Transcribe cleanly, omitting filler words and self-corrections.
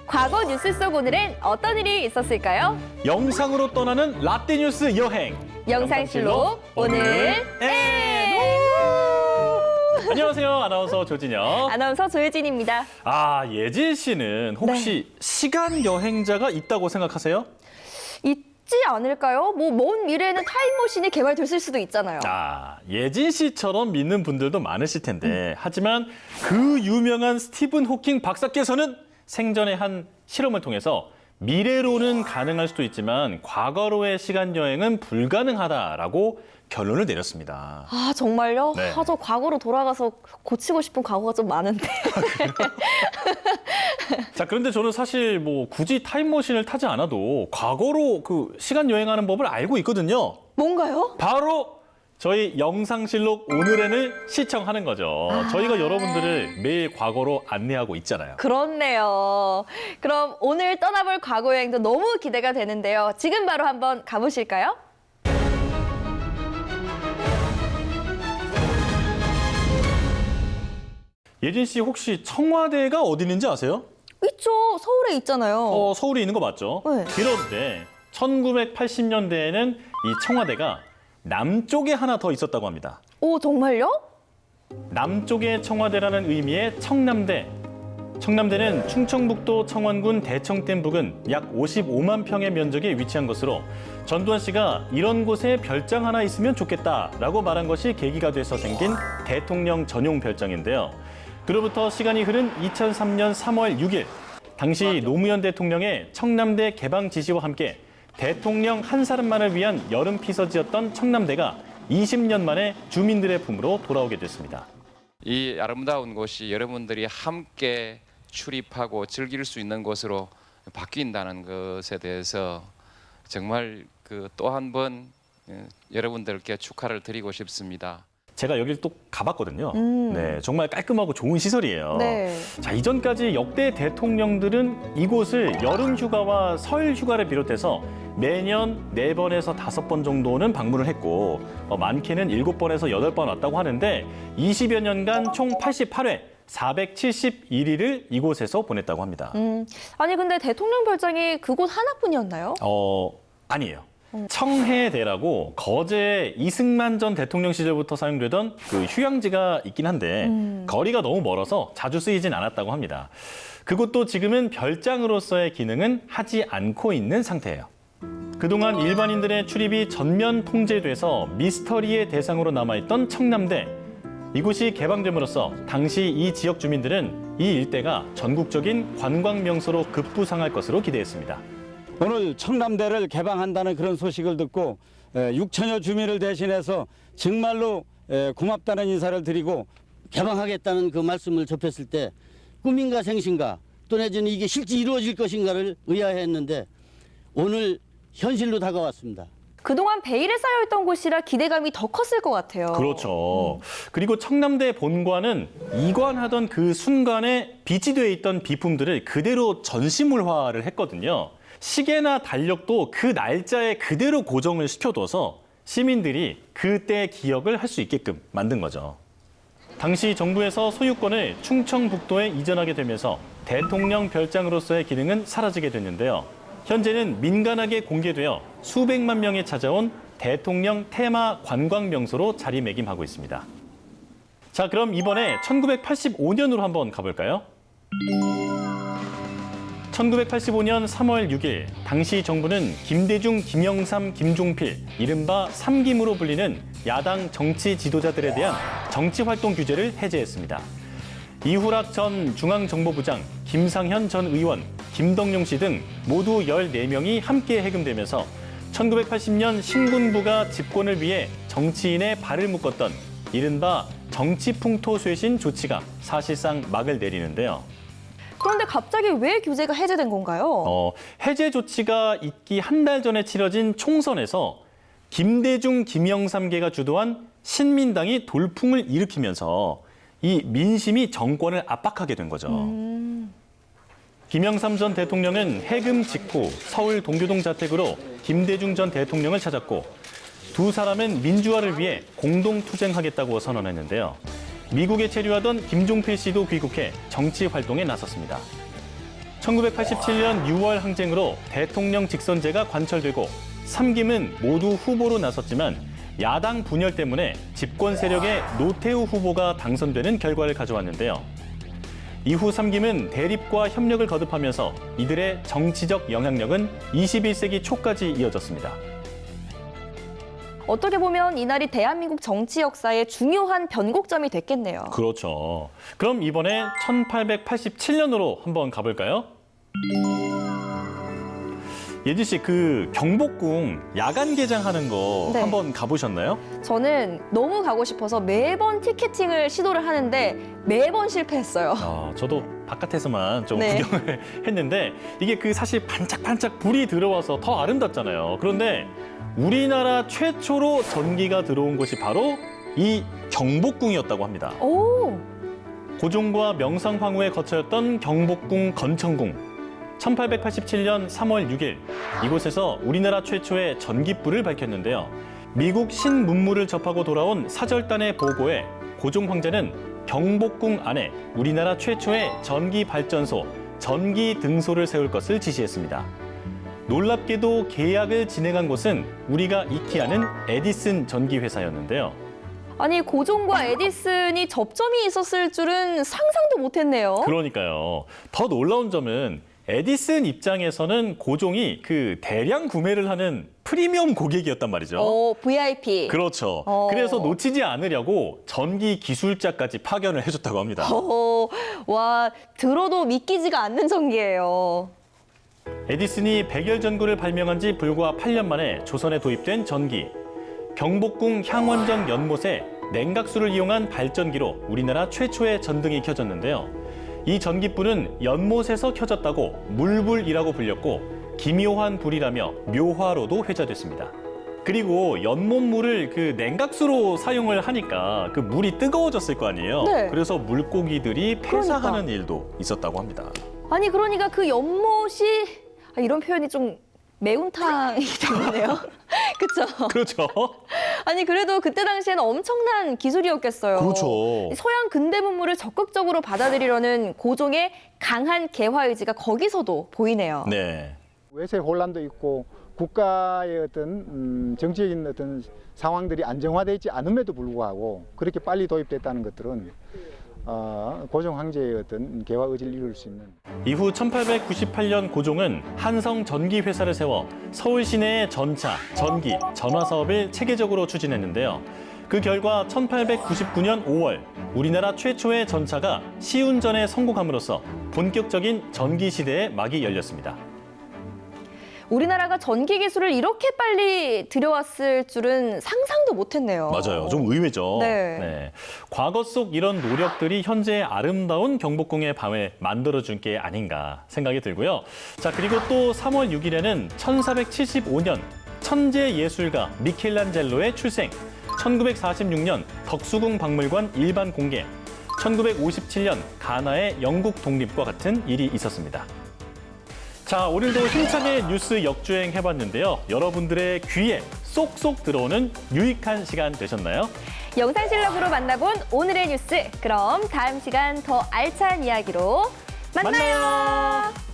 과거 뉴스 속 오늘은 어떤 일이 있었을까요? 영상으로 떠나는 라떼 뉴스 여행. 영상실록 오늘 안녕하세요. 아나운서 조진영. 아나운서 조혜진입니다. 예진 씨는 혹시 시간 여행자가 있다고 생각하세요? 있지 않을까요? 먼 미래에는 타임머신이 개발됐을 수도 있잖아요. 예진 씨처럼 믿는 분들도 많으실 텐데 하지만 그 유명한 스티븐 호킹 박사께서는 생전에 한 실험을 통해서 미래로는 가능할 수도 있지만 과거로의 시간 여행은 불가능하다라고 결론을 내렸습니다. 정말요? 네. 저 과거로 돌아가서 고치고 싶은 과거가 좀 많은데. 자, 그런데 저는 사실 굳이 타임머신을 타지 않아도 과거로 그 시간 여행하는 법을 알고 있거든요. 뭔가요? 바로 저희 영상실록 오늘엔을 시청하는 거죠. 저희가 여러분들을 매일 과거로 안내하고 있잖아요. 그렇네요. 그럼 오늘 떠나볼 과거 여행도 너무 기대가 되는데요. 지금 바로 한번 가보실까요? 예진 씨 혹시 청와대가 어디 있는지 아세요? 있죠. 서울에 있잖아요. 서울에 있는 거 맞죠? 네. 그런데 1980년대에는 이 청와대가 남쪽에 하나 더 있었다고 합니다. 오, 정말요? 남쪽의 청와대라는 의미의 청남대. 청남대는 충청북도 청원군 대청댐 부근 약 55만 평의 면적에 위치한 것으로 전두환 씨가 이런 곳에 별장 하나 있으면 좋겠다라고 말한 것이 계기가 돼서 생긴 대통령 전용 별장인데요. 그로부터 시간이 흐른 2003년 3월 6일, 당시 노무현 대통령의 청남대 개방 지시와 함께 대통령 한 사람만을 위한 여름 피서지였던 청남대가 20년 만에 주민들의 품으로 돌아오게 됐습니다. 이 아름다운 곳이 여러분들이 함께 출입하고 즐길 수 있는 곳으로 바뀐다는 것에 대해서 정말 또 한 번 여러분들께 축하를 드리고 싶습니다. 제가 여기를 또 가봤거든요. 네, 정말 깔끔하고 좋은 시설이에요. 네. 자, 이전까지 역대 대통령들은 이곳을 여름 휴가와 설 휴가를 비롯해서 매년 4번에서 5번 정도는 방문을 했고 많게는 7번에서 8번 왔다고 하는데 20여 년간 총 88회 471일을 이곳에서 보냈다고 합니다. 아니 근데 대통령 별장이 그곳 하나뿐이었나요? 아니에요. 청해대라고 거제 이승만 전 대통령 시절부터 사용되던 그 휴양지가 있긴 한데 거리가 너무 멀어서 자주 쓰이진 않았다고 합니다. 그곳도 지금은 별장으로서의 기능은 하지 않고 있는 상태예요. 그동안 일반인들의 출입이 전면 통제돼서 미스터리의 대상으로 남아있던 청남대. 이곳이 개방됨으로써 당시 이 지역 주민들은 이 일대가 전국적인 관광 명소로 급부상할 것으로 기대했습니다. 오늘 청남대를 개방한다는 그런 소식을 듣고 6천여 주민을 대신해서 정말로 고맙다는 인사를 드리고 개방하겠다는 그 말씀을 접했을 때 꿈인가 생신가 또 내지는 이게 실제 이루어질 것인가를 의아해했는데 오늘 현실로 다가왔습니다. 그동안 베일에 쌓여있던 곳이라 기대감이 더 컸을 것 같아요. 그렇죠. 그리고 청남대 본관은 이관하던 그 순간에 비치되어 있던 비품들을 그대로 전시물화를 했거든요. 시계나 달력도 그 날짜에 그대로 고정을 시켜둬서 시민들이 그때 기억을 할 수 있게끔 만든 거죠. 당시 정부에서 소유권을 충청북도에 이전하게 되면서 대통령 별장으로서의 기능은 사라지게 됐는데요. 현재는 민간하게 공개되어 수백만 명이 찾아온 대통령 테마 관광 명소로 자리매김하고 있습니다. 자, 그럼 이번에 1985년으로 한번 가볼까요? 1985년 3월 6일 당시 정부는 김대중, 김영삼, 김종필, 이른바 삼김으로 불리는 야당 정치 지도자들에 대한 정치활동 규제를 해제했습니다. 이후락 전 중앙정보부장, 김상현 전 의원, 김덕용 씨 등 모두 14명이 함께 해금되면서 1980년 신군부가 집권을 위해 정치인의 발을 묶었던 이른바 정치풍토쇄신 조치가 사실상 막을 내리는데요. 그런데 갑자기 왜 규제가 해제된 건가요? 해제 조치가 있기 한 달 전에 치러진 총선에서 김대중, 김영삼계가 주도한 신민당이 돌풍을 일으키면서 이 민심이 정권을 압박하게 된 거죠. 김영삼 전 대통령은 해금 직후 서울 동교동 자택으로 김대중 전 대통령을 찾았고 두 사람은 민주화를 위해 공동투쟁하겠다고 선언했는데요. 미국에 체류하던 김종필 씨도 귀국해 정치 활동에 나섰습니다. 1987년 6월 항쟁으로 대통령 직선제가 관철되고 3김은 모두 후보로 나섰지만 야당 분열 때문에 집권 세력의 노태우 후보가 당선되는 결과를 가져왔는데요. 이후 3김은 대립과 협력을 거듭하면서 이들의 정치적 영향력은 21세기 초까지 이어졌습니다. 어떻게 보면 이날이 대한민국 정치 역사의 중요한 변곡점이 됐겠네요. 그렇죠. 그럼 이번에 1887년으로 한번 가볼까요? 예지 씨, 그 경복궁 야간 개장하는 거 네. 한번 가보셨나요? 저는 너무 가고 싶어서 매번 티켓팅을 시도를 하는데 매번 실패했어요. 저도 바깥에서만 좀 네. 구경을 했는데 이게 그 사실 반짝반짝 불이 들어와서 더 아름답잖아요. 그런데 우리나라 최초로 전기가 들어온 곳이 바로 이 경복궁이었다고 합니다. 오, 고종과 명성황후의 거처였던 경복궁 건천궁. 1887년 3월 6일 이곳에서 우리나라 최초의 전기불을 밝혔는데요. 미국 신문물을 접하고 돌아온 사절단의 보고에 고종 황제는 경복궁 안에 우리나라 최초의 전기 발전소, 전기 등소를 세울 것을 지시했습니다. 놀랍게도 계약을 진행한 곳은 우리가 익히 아는 에디슨 전기회사였는데요. 아니 고종과 에디슨이 접점이 있었을 줄은 상상도 못했네요. 그러니까요. 더 놀라운 점은 에디슨 입장에서는 고종이 그 대량 구매를 하는 프리미엄 고객이었단 말이죠. VIP. 그렇죠. 그래서 놓치지 않으려고 전기 기술자까지 파견을 해줬다고 합니다. 와, 들어도 믿기지가 않는 전기예요. 에디슨이 백열전구를 발명한 지 불과 8년 만에 조선에 도입된 전기. 경복궁 향원정 연못에 냉각수를 이용한 발전기로 우리나라 최초의 전등이 켜졌는데요. 이 전기불은 연못에서 켜졌다고 물불이라고 불렸고 기묘한 불이라며 묘화로도 회자됐습니다. 그리고 연못물을 그 냉각수로 사용을 하니까 그 물이 뜨거워졌을 거 아니에요. 네. 그래서 물고기들이 폐사하는 그러니까. 일도 있었다고 합니다. 아니 그러니까 그 연못이 이런 표현이 좀 매운탕이 되네요. 그렇죠? 그렇죠. 아니 그래도 그때 당시에는 엄청난 기술이었겠어요. 그렇죠. 서양 근대 문물을 적극적으로 받아들이려는 고종의 강한 개화 의지가 거기서도 보이네요. 네. 외세 혼란도 있고 국가의 어떤 정치적인 어떤 상황들이 안정화되어 있지 않음에도 불구하고 그렇게 빨리 도입됐다는 것들은 고종 황제의 어떤 개화 의지를 이룰 수 있는. 이후 1898년 고종은 한성 전기 회사를 세워 서울 시내의 전차, 전기, 전화 사업을 체계적으로 추진했는데요. 그 결과 1899년 5월 우리나라 최초의 전차가 시운전에 성공함으로써 본격적인 전기 시대의 막이 열렸습니다. 우리나라가 전기 기술을 이렇게 빨리 들여왔을 줄은 상상도 못했네요. 맞아요. 좀 의외죠. 네. 과거 속 이런 노력들이 현재의 아름다운 경복궁의 밤을 만들어준 게 아닌가 생각이 들고요. 자, 그리고 또 3월 6일에는 1475년 천재 예술가 미켈란젤로의 출생, 1946년 덕수궁 박물관 일반 공개, 1957년 가나의 영국 독립과 같은 일이 있었습니다. 자, 오늘도 힘차게 뉴스 역주행 해봤는데요. 여러분들의 귀에 쏙쏙 들어오는 유익한 시간 되셨나요? 영상실력으로 만나본 오늘의 뉴스. 그럼 다음 시간 더 알찬 이야기로 만나요.